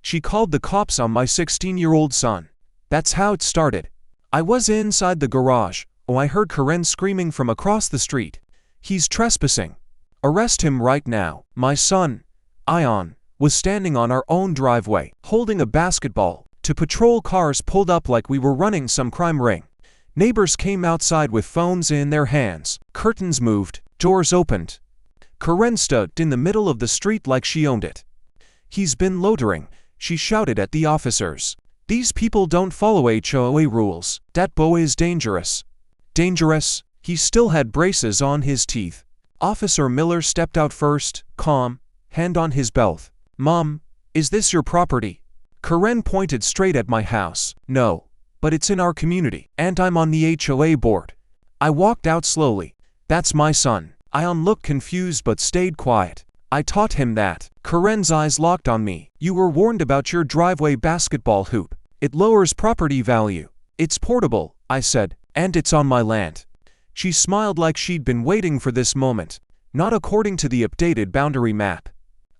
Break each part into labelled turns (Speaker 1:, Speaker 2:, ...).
Speaker 1: She called the cops on my 16-year-old son. That's how it started. I was inside the garage. Oh, I heard Karen screaming from across the street. He's trespassing. Arrest him right now. My son, Ion, was standing on our own driveway, holding a basketball. Two patrol cars pulled up like we were running some crime ring. Neighbors came outside with phones in their hands. Curtains moved. Doors opened. Karen stood in the middle of the street like she owned it. He's been loitering, she shouted at the officers. These people don't follow HOA rules. That boy is dangerous. Dangerous? He still had braces on his teeth. Officer Miller stepped out first, calm, hand on his belt. Mom, is this your property? Karen pointed straight at my house. No, but it's in our community, and I'm on the HOA board. I walked out slowly. That's my son. Ion looked confused but stayed quiet. I taught him that. Karen's eyes locked on me. You were warned about your driveway basketball hoop. It lowers property value. It's portable, I said, and it's on my land. She smiled like she'd been waiting for this moment. Not according to the updated boundary map.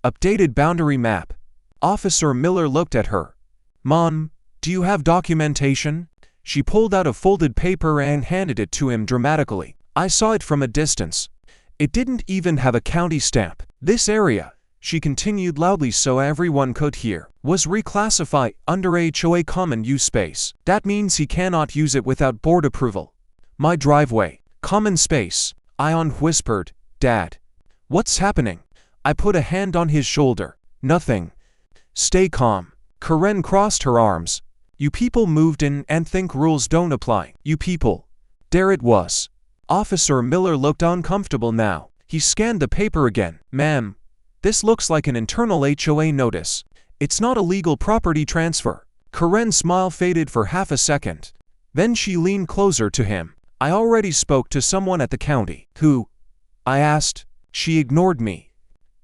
Speaker 1: Updated boundary map. Officer Miller looked at her. Mom, do you have documentation? She pulled out a folded paper and handed it to him dramatically. I saw it from a distance. It didn't even have a county stamp. This area, she continued loudly so everyone could hear, was reclassified under HOA common use space. That means he cannot use it without board approval. My driveway, common space, Ion whispered. Dad, what's happening? I put a hand on his shoulder. Nothing. Stay calm. Karen crossed her arms. You people moved in and think rules don't apply. You people. There it was. Officer Miller looked uncomfortable now. He scanned the paper again. Ma'am, this looks like an internal HOA notice. It's not a legal property transfer. Karen's smile faded for half a second. Then she leaned closer to him. I already spoke to someone at the county. Who? I asked. She ignored me.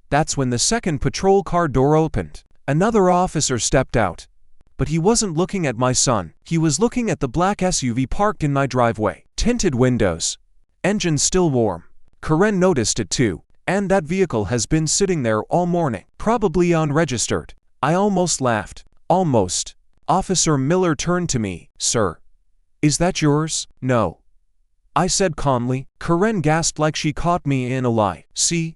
Speaker 1: That's when the second patrol car door opened. Another officer stepped out. But he wasn't looking at my son. He was looking at the black SUV parked in my driveway. Tinted windows. Engine still warm. Karen noticed it too. And that vehicle has been sitting there all morning. Probably unregistered. I almost laughed. Almost. Officer Miller turned to me. Sir, is that yours? No. I said calmly. Karen gasped like she caught me in a lie. See?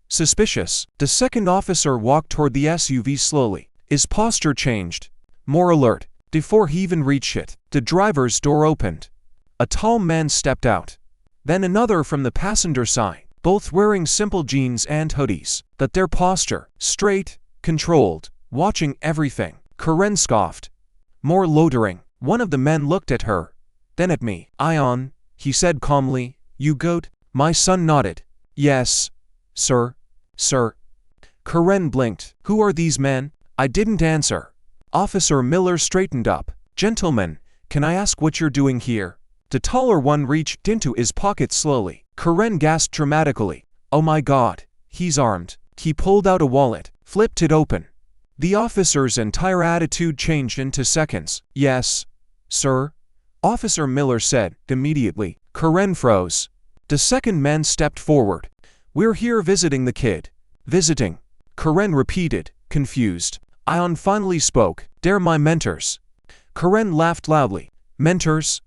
Speaker 1: Suspicious. The second officer walked toward the SUV slowly. His posture changed. More alert. Before he even reached it, the driver's door opened. A tall man stepped out. Then another from the passenger side, both wearing simple jeans and hoodies. But their posture, straight, controlled, watching everything. Karen scoffed. More loitering. One of the men looked at her, then at me. Ion, he said calmly, you goat? My son nodded. Yes, sir. Sir. Karen blinked. Who are these men? I didn't answer. Officer Miller straightened up. Gentlemen, can I ask what you're doing here? The taller one reached into his pocket slowly. Karen gasped dramatically. Oh my God, he's armed. He pulled out a wallet, flipped it open. The officer's entire attitude changed into seconds. Yes, sir. Officer Miller said, immediately. Karen froze. The second man stepped forward. We're here visiting the kid. Visiting. Karen repeated, confused. Ion finally spoke. They're my mentors. Karen laughed loudly. Mentors?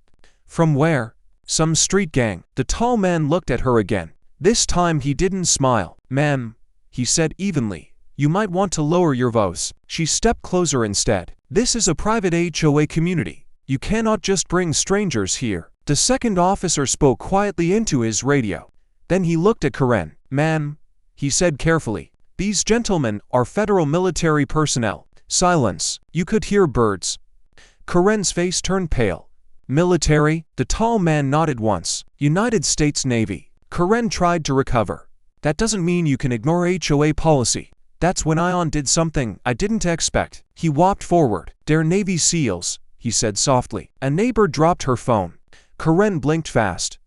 Speaker 1: From where? Some street gang. The tall man looked at her again. This time he didn't smile. Ma'am, he said evenly, you might want to lower your voice. She stepped closer instead. This is a private HOA community. You cannot just bring strangers here. The second officer spoke quietly into his radio. Then he looked at Karen. Ma'am, he said carefully, these gentlemen are federal military personnel. Silence. You could hear birds. Karen's face turned pale. Military? The tall man nodded once. United States Navy. Karen tried to recover. That doesn't mean you can ignore HOA policy. That's when Ion did something I didn't expect. He walked forward. They're Navy SEALs, he said softly. A neighbor dropped her phone. Karen blinked fast.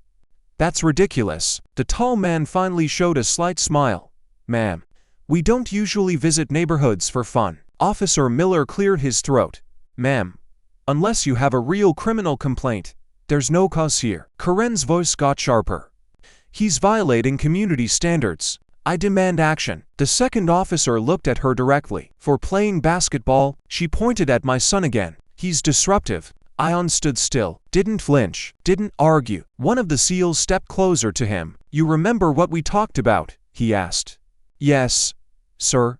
Speaker 1: That's ridiculous. The tall man finally showed a slight smile. Ma'am, we don't usually visit neighborhoods for fun. Officer Miller cleared his throat. Ma'am, unless you have a real criminal complaint, there's no cause here. Karen's voice got sharper. He's violating community standards. I demand action. The second officer looked at her directly. For playing basketball, she pointed at my son again. He's disruptive. Ion stood still, didn't flinch, didn't argue. One of the SEALs stepped closer to him. You remember what we talked about? He asked. Yes, sir.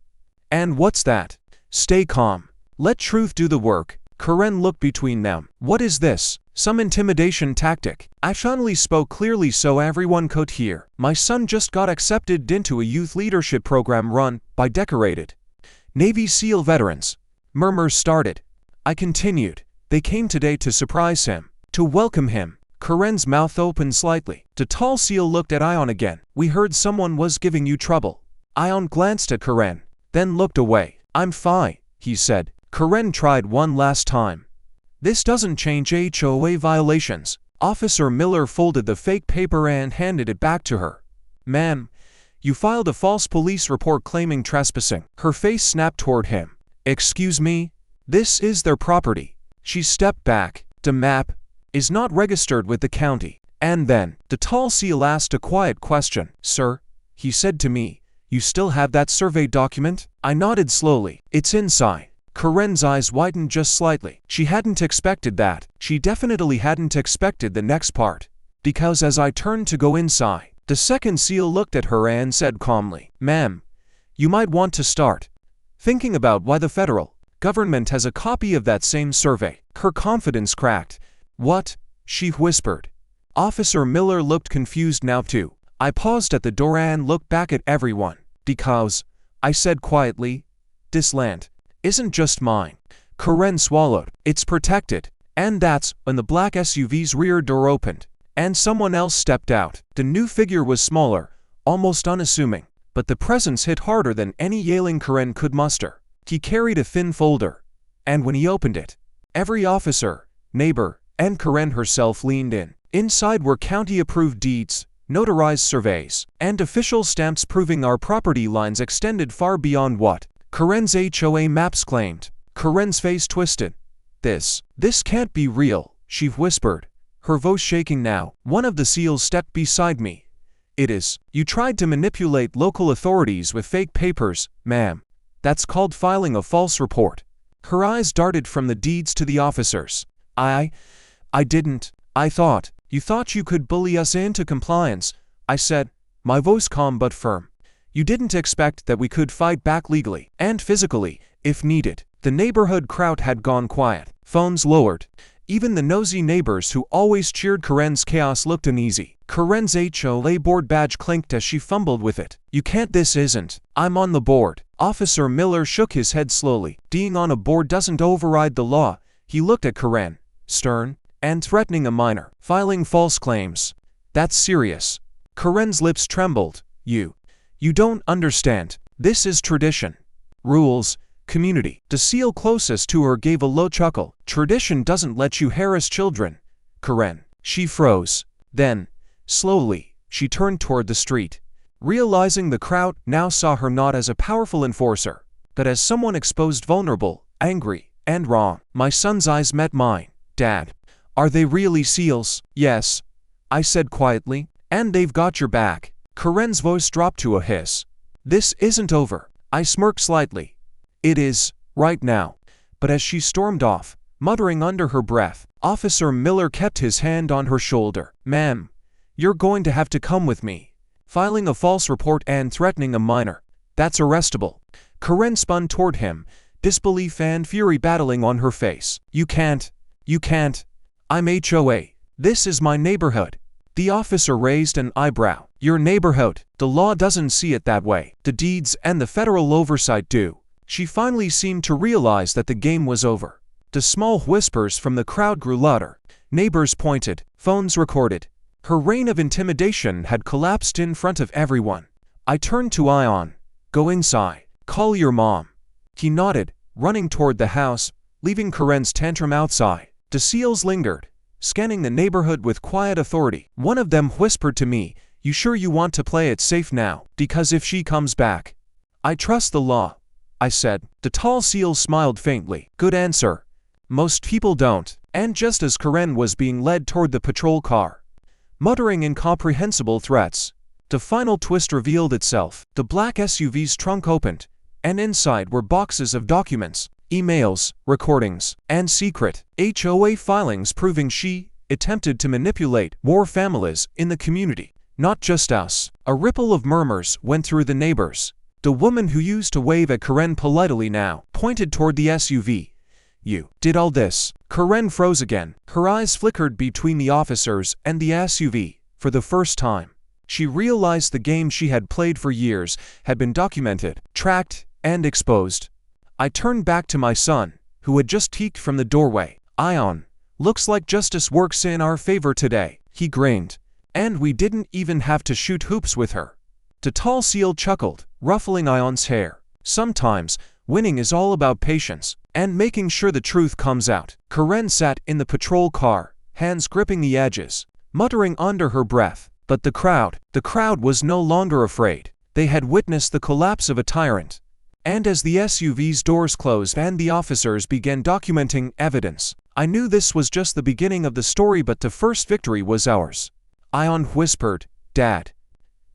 Speaker 1: And what's that? Stay calm. Let truth do the work. Karen looked between them. What is this? Some intimidation tactic? I finally spoke clearly so everyone could hear. My son just got accepted into a youth leadership program run by decorated Navy SEAL veterans. Murmurs started. I continued. They came today to surprise him, to welcome him. Karen's mouth opened slightly. The tall SEAL looked at Ion again. We heard someone was giving you trouble. Ion glanced at Karen, then looked away. I'm fine, he said. Karen tried one last time. This doesn't change HOA violations. Officer Miller folded the fake paper and handed it back to her. Ma'am, you filed a false police report claiming trespassing. Her face snapped toward him. Excuse me? This is their property. She stepped back. The map is not registered with the county. And then, the tall SEAL asked a quiet question. Sir, he said to me, you still have that survey document? I nodded slowly. It's inside. Karen's eyes widened just slightly. She hadn't expected that. She definitely hadn't expected the next part. Because as I turned to go inside, the second SEAL looked at her and said calmly, Ma'am, you might want to start thinking about why the federal government has a copy of that same survey. Her confidence cracked. What? She whispered. Officer Miller looked confused now too. I paused at the door and looked back at everyone. Because, I said quietly, this land isn't just mine. Karen swallowed. It's protected. And that's when the black SUV's rear door opened, and someone else stepped out. The new figure was smaller, almost unassuming, but the presence hit harder than any yelling Karen could muster. He carried a thin folder, and when he opened it, every officer, neighbor, and Karen herself leaned in. Inside were county-approved deeds, notarized surveys, and official stamps proving our property lines extended far beyond what Karen's HOA maps claimed. Karen's face twisted. This can't be real, she whispered, her voice shaking now. One of the SEALs stepped beside me. It is. You tried to manipulate local authorities with fake papers, ma'am. That's called filing a false report. Her eyes darted from the deeds to the officers. I didn't. You thought you could bully us into compliance, I said, my voice calm but firm. You didn't expect that we could fight back legally and physically, if needed. The neighborhood crowd had gone quiet. Phones lowered. Even the nosy neighbors who always cheered Karen's chaos looked uneasy. Karen's HOA board badge clinked as she fumbled with it. You can't. This isn't. I'm on the board. Officer Miller shook his head slowly. Being on a board doesn't override the law. He looked at Karen, stern and threatening. A minor filing false claims. That's serious. Karen's lips trembled. You don't understand. This is tradition. Rules. Community. The SEAL closest to her gave a low chuckle. Tradition doesn't let you harass children, Karen. She froze. Then, slowly, she turned toward the street. Realizing the crowd now saw her not as a powerful enforcer, but as someone exposed, vulnerable, angry, and wrong. My son's eyes met mine. Dad, are they really SEALs? Yes, I said quietly. And they've got your back. Karen's voice dropped to a hiss. This isn't over. I smirked slightly. It is, right now. But as she stormed off, muttering under her breath, Officer Miller kept his hand on her shoulder. Ma'am, you're going to have to come with me. Filing a false report and threatening a minor, that's arrestable. Karen spun toward him, disbelief and fury battling on her face. You can't. I'm HOA. This is my neighborhood. The officer raised an eyebrow. Your neighborhood. The law doesn't see it that way. The deeds and the federal oversight do. She finally seemed to realize that the game was over. The small whispers from the crowd grew louder. Neighbors pointed. Phones recorded. Her reign of intimidation had collapsed in front of everyone. I turned to Ion. Go inside. Call your mom. He nodded, running toward the house, leaving Karen's tantrum outside. The SEALs lingered, scanning the neighborhood with quiet authority. One of them whispered to me, you sure you want to play it safe now? Because if she comes back. I trust the law, I said. The tall SEAL smiled faintly. Good answer. Most people don't. And just as Karen was being led toward the patrol car, muttering incomprehensible threats, The final twist revealed itself. The black SUV's trunk opened, and inside were boxes of documents, emails, recordings, and secret HOA filings proving she attempted to manipulate more families in the community. Not just us. A ripple of murmurs went through the neighbors. The woman who used to wave at Karen politely now pointed toward the SUV. "You did all this?" Karen froze again. Her eyes flickered between the officers and the SUV. For the first time, she realized the game she had played for years had been documented, tracked, and exposed. I turned back to my son, who had just peeked from the doorway. "Ion, looks like justice works in our favor today," he grinned. "And we didn't even have to shoot hoops with her." The tall SEAL chuckled, ruffling Ion's hair. "Sometimes, winning is all about patience, and making sure the truth comes out." Karen sat in the patrol car, hands gripping the edges, muttering under her breath. But the crowd was no longer afraid. They had witnessed the collapse of a tyrant. And as the SUV's doors closed and the officers began documenting evidence, I knew this was just the beginning of the story, but the first victory was ours. Ion whispered, "Dad,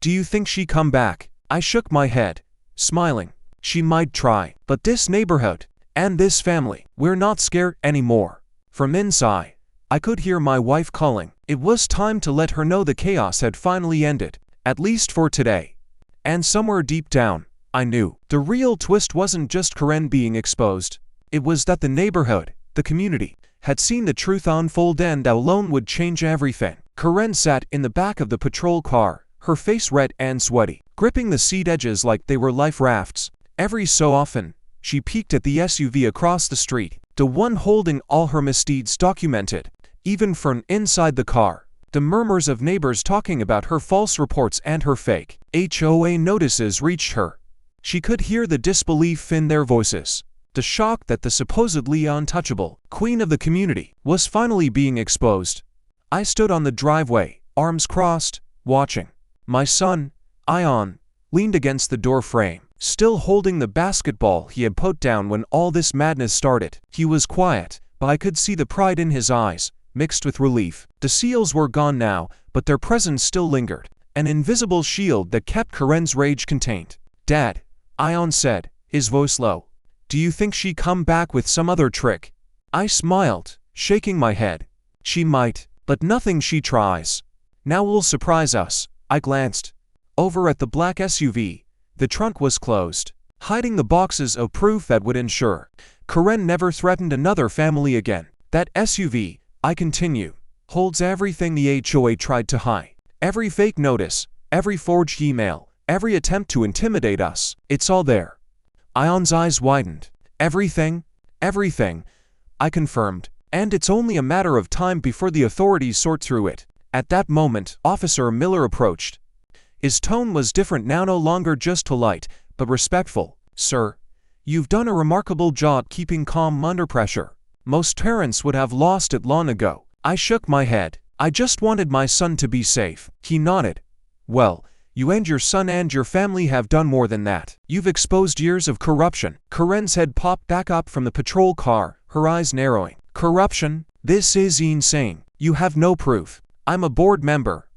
Speaker 1: do you think she'd come back?" I shook my head, smiling. "She might try, but this neighborhood, and this family, we're not scared anymore." From inside, I could hear my wife calling. It was time to let her know the chaos had finally ended, at least for today. And somewhere deep down, I knew the real twist wasn't just Karen being exposed. It was that the neighborhood, the community, had seen the truth unfold, and that alone would change everything. Karen sat in the back of the patrol car, her face red and sweaty, gripping the seat edges like they were life rafts. Every so often, she peeked at the SUV across the street, the one holding all her misdeeds documented, even from inside the car. The murmurs of neighbors talking about her false reports and her fake HOA notices reached her. She could hear the disbelief in their voices, the shock that the supposedly untouchable queen of the community was finally being exposed. I stood on the driveway, arms crossed, watching. My son, Ion, leaned against the door frame, still holding the basketball he had put down when all this madness started. He was quiet, but I could see the pride in his eyes, mixed with relief. The SEALs were gone now, but their presence still lingered, an invisible shield that kept Karen's rage contained. "Dad," Ion said, his voice low, "do you think she'd come back with some other trick?" I smiled, shaking my head. "She might, but nothing she tries now will surprise us." I glanced over at the black SUV. The trunk was closed, hiding the boxes of proof that would ensure Karen never threatened another family again. "That SUV," I continue, "holds everything the HOA tried to hide. Every fake notice, every forged email, every attempt to intimidate us. It's all there." Ion's eyes widened. "Everything?" "Everything," I confirmed. "And it's only a matter of time before the authorities sort through it." At that moment, Officer Miller approached. His tone was different now, no longer just polite, but respectful. "Sir, you've done a remarkable job keeping calm under pressure. Most parents would have lost it long ago." I shook my head. "I just wanted my son to be safe." He nodded. "Well, you and your son and your family have done more than that. You've exposed years of corruption." Karen's head popped back up from the patrol car, her eyes narrowing. "Corruption? This is insane. You have no proof." "I'm a board member,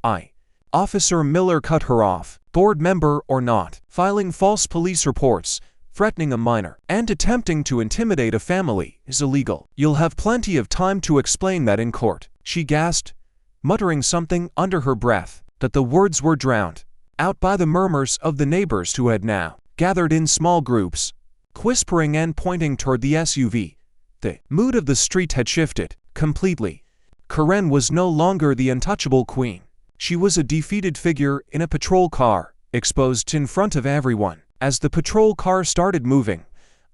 Speaker 1: Officer Miller cut her off. "Board member or not, filing false police reports, threatening a minor, and attempting to intimidate a family is illegal. You'll have plenty of time to explain that in court." She gasped, muttering something under her breath, but the words were drowned out by the murmurs of the neighbors who had now gathered in small groups, whispering and pointing toward the SUV. The mood of the street had shifted completely. Karen was no longer the untouchable queen. She was a defeated figure in a patrol car, exposed in front of everyone. As the patrol car started moving,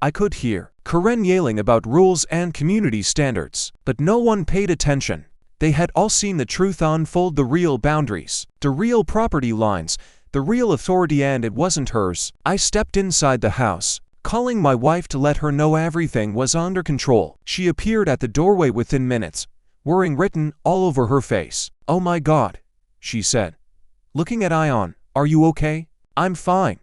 Speaker 1: I could hear Karen yelling about rules and community standards, but no one paid attention. They had all seen the truth unfold, the real boundaries, the real property lines, the real authority, and it wasn't hers. I stepped inside the house, calling my wife to let her know everything was under control. She appeared at the doorway within minutes, worry written all over her face. "Oh my God," she said, looking at Ion. "Are you okay?" "I'm fine,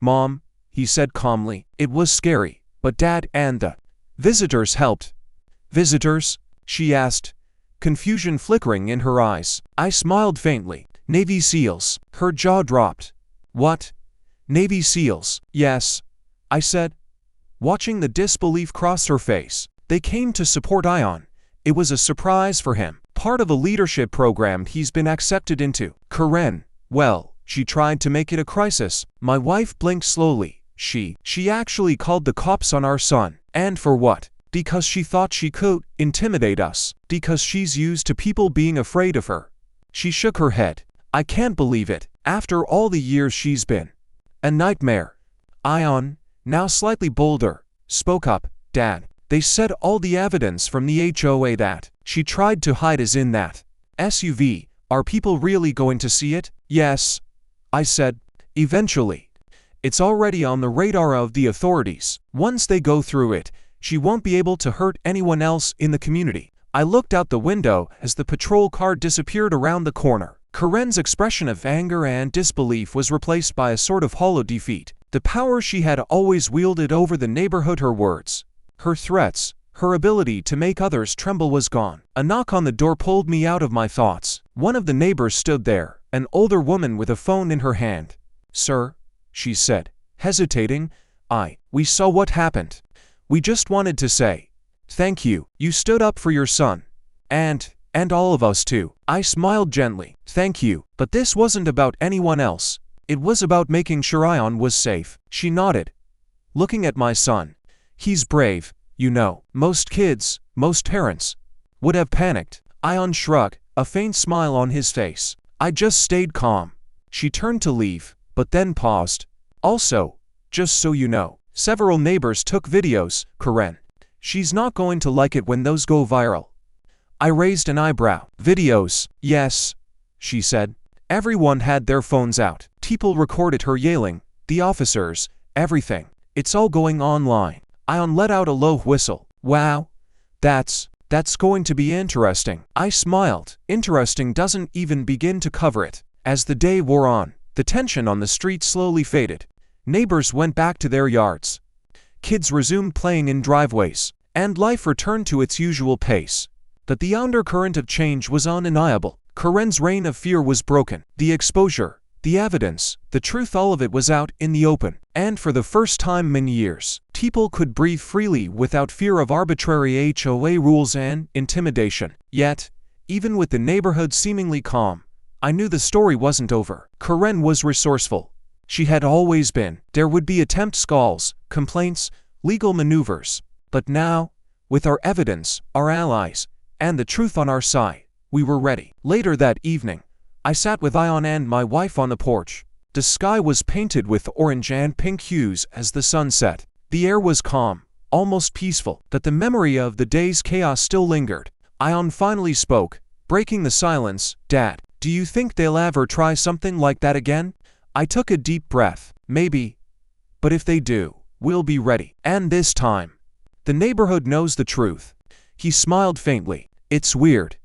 Speaker 1: Mom," he said calmly. "It was scary, but Dad and the visitors helped." "Visitors?" she asked, confusion flickering in her eyes. I smiled faintly. Navy SEALs. Her jaw dropped. What? Navy SEALs? Yes, I said, watching the disbelief cross her face. They came to support Ion. It was a surprise for him. Part of a leadership program he's been accepted into. Karen, well, she tried to make it a crisis. My wife blinked slowly. She actually called the cops on our son. And for what? Because she thought she could intimidate us. Because she's used to people being afraid of her. She shook her head. I can't believe it. After all the years she's been a nightmare. Ion, now slightly bolder, spoke up. Dad, they said all the evidence from the HOA that she tried to hide is in that SUV. Are people really going to see it? Yes, I said. Eventually. It's already on the radar of the authorities. Once they go through it, she won't be able to hurt anyone else in the community. I looked out the window as the patrol car disappeared around the corner. Karen's expression of anger and disbelief was replaced by a sort of hollow defeat. The power she had always wielded over the neighborhood, her words, her threats, her ability to make others tremble was gone. A knock on the door pulled me out of my thoughts. One of the neighbors stood there, an older woman with a phone in her hand. Sir, she said, hesitating, we saw what happened. We just wanted to say, thank you. You stood up for your son. And all of us too. I smiled gently. Thank you. But this wasn't about anyone else. It was about making sure Ion was safe. She nodded, looking at my son. He's brave, you know. Most kids, most parents, would have panicked. Ion shrugged, a faint smile on his face. I just stayed calm. She turned to leave, but then paused. Also, just so you know, several neighbors took videos, Karen. She's not going to like it when those go viral. I raised an eyebrow. Videos, yes, she said. Everyone had their phones out. People recorded her yelling, the officers, everything. It's all going online. Ion let out a low whistle. Wow, that's going to be interesting. I smiled. Interesting doesn't even begin to cover it. As the day wore on, the tension on the street slowly faded. Neighbors went back to their yards. Kids resumed playing in driveways, and life returned to its usual pace. But the undercurrent of change was undeniable. Karen's reign of fear was broken. The exposure, the evidence, the truth, all of it was out in the open. And for the first time in years, people could breathe freely without fear of arbitrary HOA rules and intimidation. Yet, even with the neighborhood seemingly calm, I knew the story wasn't over. Karen was resourceful. She had always been. There would be attempts, calls, complaints, legal maneuvers. But now, with our evidence, our allies, and the truth on our side, we were ready. Later that evening, I sat with Ion and my wife on the porch. The sky was painted with orange and pink hues as the sun set. The air was calm, almost peaceful, but the memory of the day's chaos still lingered. Ion finally spoke, breaking the silence. Dad, do you think they'll ever try something like that again? I took a deep breath. Maybe. But if they do, we'll be ready. And this time, the neighborhood knows the truth. He smiled faintly. It's weird.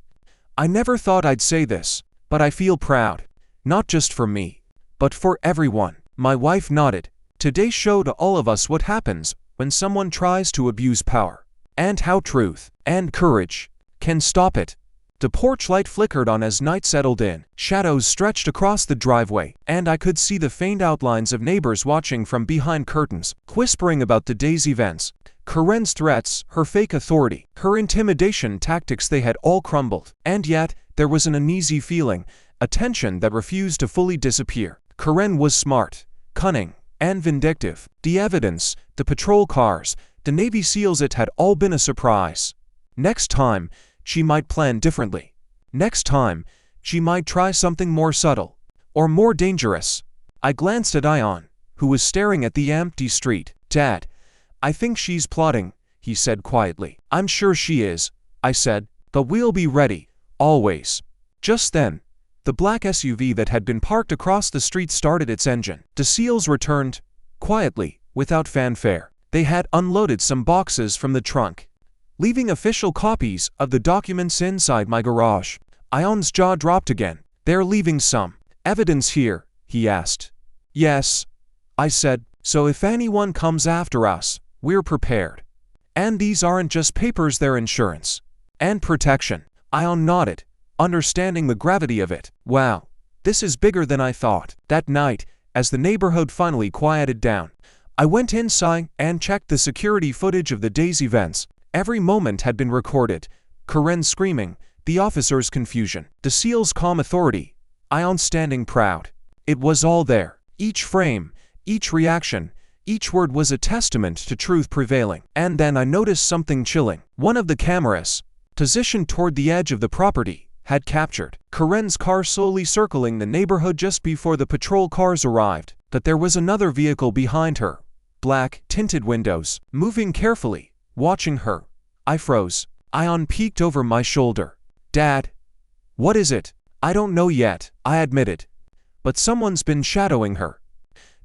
Speaker 1: I never thought I'd say this, but I feel proud. Not just for me, but for everyone. My wife nodded. Today showed all of us what happens when someone tries to abuse power, and how truth and courage can stop it. The porch light flickered on as night settled in. Shadows stretched across the driveway, and I could see the faint outlines of neighbors watching from behind curtains, whispering about the day's events. Karen's threats, her fake authority, her intimidation tactics, they had all crumbled. And yet, there was an uneasy feeling, a tension that refused to fully disappear. Karen was smart, cunning, and vindictive. The evidence, the patrol cars, the Navy SEALs, it had all been a surprise. Next time, she might plan differently. Next time, she might try something more subtle, or more dangerous. I glanced at Ion, who was staring at the empty street. Dad, I think she's plotting, he said quietly. I'm sure she is, I said, but we'll be ready, always. Just then, the black SUV that had been parked across the street started its engine. The SEALs returned, quietly, without fanfare. They had unloaded some boxes from the trunk, leaving official copies of the documents inside my garage. Ion's jaw dropped again. They're leaving some evidence here, he asked. Yes, I said, so if anyone comes after us, we're prepared. And these aren't just papers, they're insurance and protection. Ion nodded, understanding the gravity of it. Wow, This is bigger than I thought. That night, as the neighborhood finally quieted down, I went inside and checked the security footage of the day's events. Every moment had been recorded. Corinne's screaming, the officer's confusion, the SEAL's calm authority, Ion standing proud. It was all there. Each frame, each reaction, each word was a testament to truth prevailing. And then I noticed something chilling. One of the cameras, positioned toward the edge of the property, had captured Corinne's car slowly circling the neighborhood just before the patrol cars arrived. But there was another vehicle behind her. Black, tinted windows, moving carefully, watching her. I froze. Ion peeked over my shoulder. Dad, what is it? I don't know yet, I admitted. But someone's been shadowing her.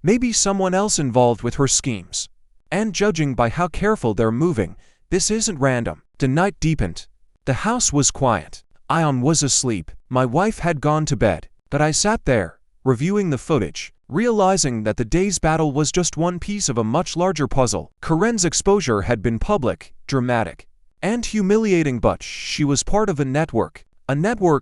Speaker 1: Maybe someone else involved with her schemes. And judging by how careful they're moving, this isn't random. The night deepened. The house was quiet. Ion was asleep. My wife had gone to bed. But I sat there, reviewing the footage, realizing that the day's battle was just one piece of a much larger puzzle. Corinne's exposure had been public, dramatic, and humiliating, but she was part of a network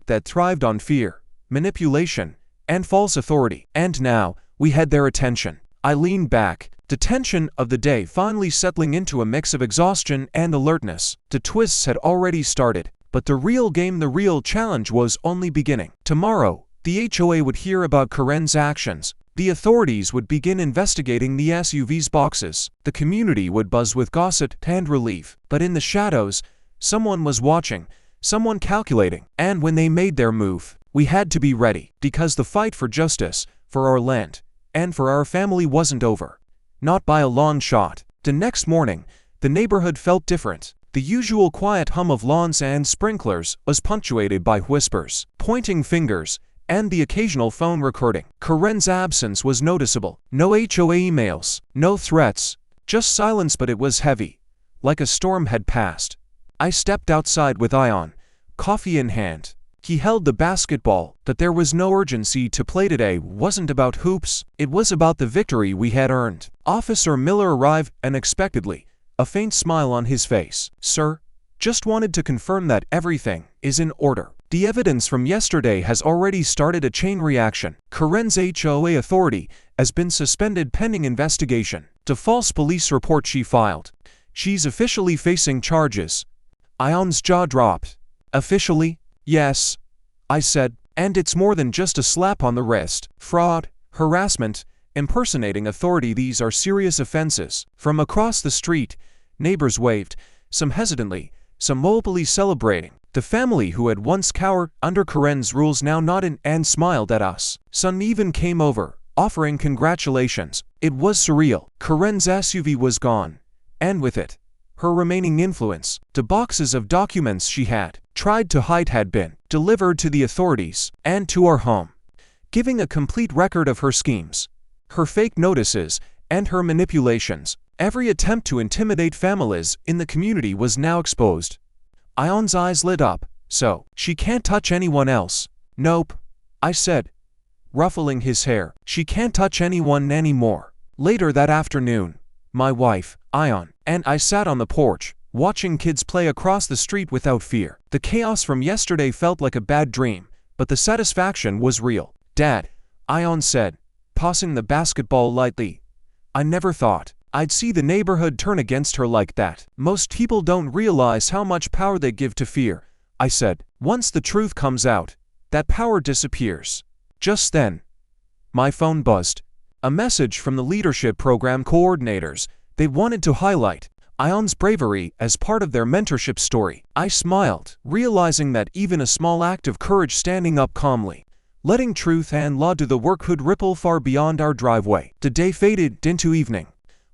Speaker 1: that thrived on fear, manipulation, and false authority. And now, we had their attention. I leaned back, the tension of the day finally settling into a mix of exhaustion and alertness. The twists had already started, but the real game, the real challenge was only beginning. Tomorrow, the HOA would hear about Corinne's actions. The authorities would begin investigating the SUV's boxes. The community would buzz with gossip and relief. But in the shadows, someone was watching, someone calculating. And when they made their move, we had to be ready, because the fight for justice, for our land, and for our family wasn't over. Not by a long shot. The next morning, the neighborhood felt different. The usual quiet hum of lawns and sprinklers was punctuated by whispers, pointing fingers, and the occasional phone recording. Corinne's absence was noticeable. No HOA emails, no threats, just silence, but it was heavy, like a storm had passed. I stepped outside with Ion, coffee in hand. He held the basketball. That there was no urgency to play today wasn't about hoops, it was about the victory we had earned. Officer Miller arrived unexpectedly, a faint smile on his face. Sir, just wanted to confirm that everything is in order. The evidence from yesterday has already started a chain reaction. Corinne's HOA authority has been suspended pending investigation. The false police report she filed. She's officially facing charges. Ion's jaw dropped. Officially? Yes, I said, and it's more than just a slap on the wrist. Fraud, harassment, impersonating authority, these are serious offenses. From across the street, neighbors waved, some hesitantly, some mobily celebrating. The family who had once cowered under Corinne's rules now nodded and smiled at us. Son even came over, offering congratulations. It was surreal. Corinne's SUV was gone, and with it, her remaining influence. The boxes of documents she had tried to hide had been delivered to the authorities and to our home, giving a complete record of her schemes, her fake notices, and her manipulations. Every attempt to intimidate families in the community was now exposed. Ion's eyes lit up. So, she can't touch anyone else? Nope, I said, ruffling his hair. She can't touch anyone anymore. Later that afternoon, my wife, Ion, and I sat on the porch, watching kids play across the street without fear. The chaos from yesterday felt like a bad dream, but the satisfaction was real. Dad, Ion said, tossing the basketball lightly, I never thought I'd see the neighborhood turn against her like that. Most people don't realize how much power they give to fear, I said. Once the truth comes out, that power disappears. Just then, my phone buzzed. A message from the leadership program coordinators. They wanted to highlight Ion's bravery as part of their mentorship story. I smiled, realizing that even a small act of courage, standing up calmly, letting truth and law do the work, could ripple far beyond our driveway. The day faded into evening.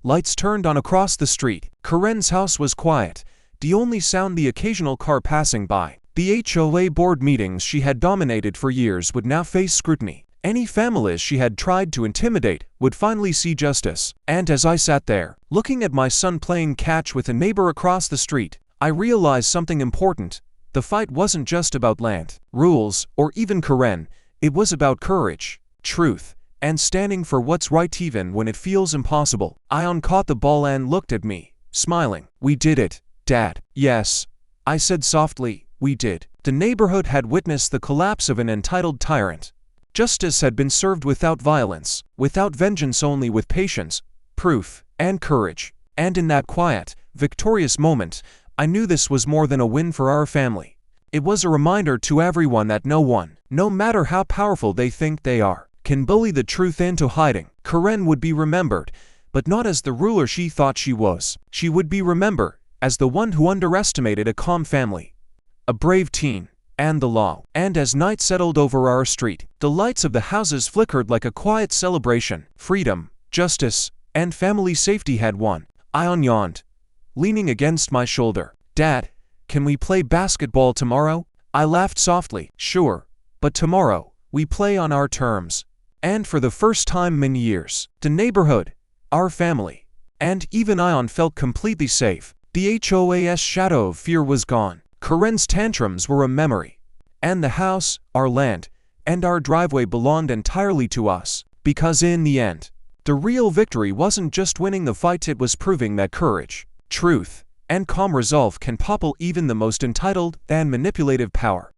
Speaker 1: Lights turned on across the street. Corinne's house was quiet, the only sound the occasional car passing by. The HOA board meetings she had dominated for years would now face scrutiny. Any families she had tried to intimidate would finally see justice. And as I sat there, looking at my son playing catch with a neighbor across the street, I realized something important. The fight wasn't just about land, rules, or even Corinne. It was about courage, truth, and standing for what's right even when it feels impossible. Ion caught the ball and looked at me, smiling. We did it, Dad. Yes, I said softly, we did. The neighborhood had witnessed the collapse of an entitled tyrant. Justice had been served without violence, without vengeance, only with patience, proof, and courage. And in that quiet, victorious moment, I knew this was more than a win for our family. It was a reminder to everyone that no one, no matter how powerful they think they are, can bully the truth into hiding. Karen would be remembered, but not as the ruler she thought she was. She would be remembered as the one who underestimated a calm family, a brave teen, and the law. And as night settled over our street, the lights of the houses flickered like a quiet celebration. Freedom, justice, and family safety had won. Ion yawned, leaning against my shoulder. "Dad, can we play basketball tomorrow?" I laughed softly. "Sure, but tomorrow, we play on our terms." And for the first time in years, the neighborhood, our family, and even Ion felt completely safe. The HOAS shadow of fear was gone. Karen's tantrums were a memory. And the house, our land, and our driveway belonged entirely to us. Because in the end, the real victory wasn't just winning the fight, it was proving that courage, truth, and calm resolve can topple even the most entitled and manipulative power.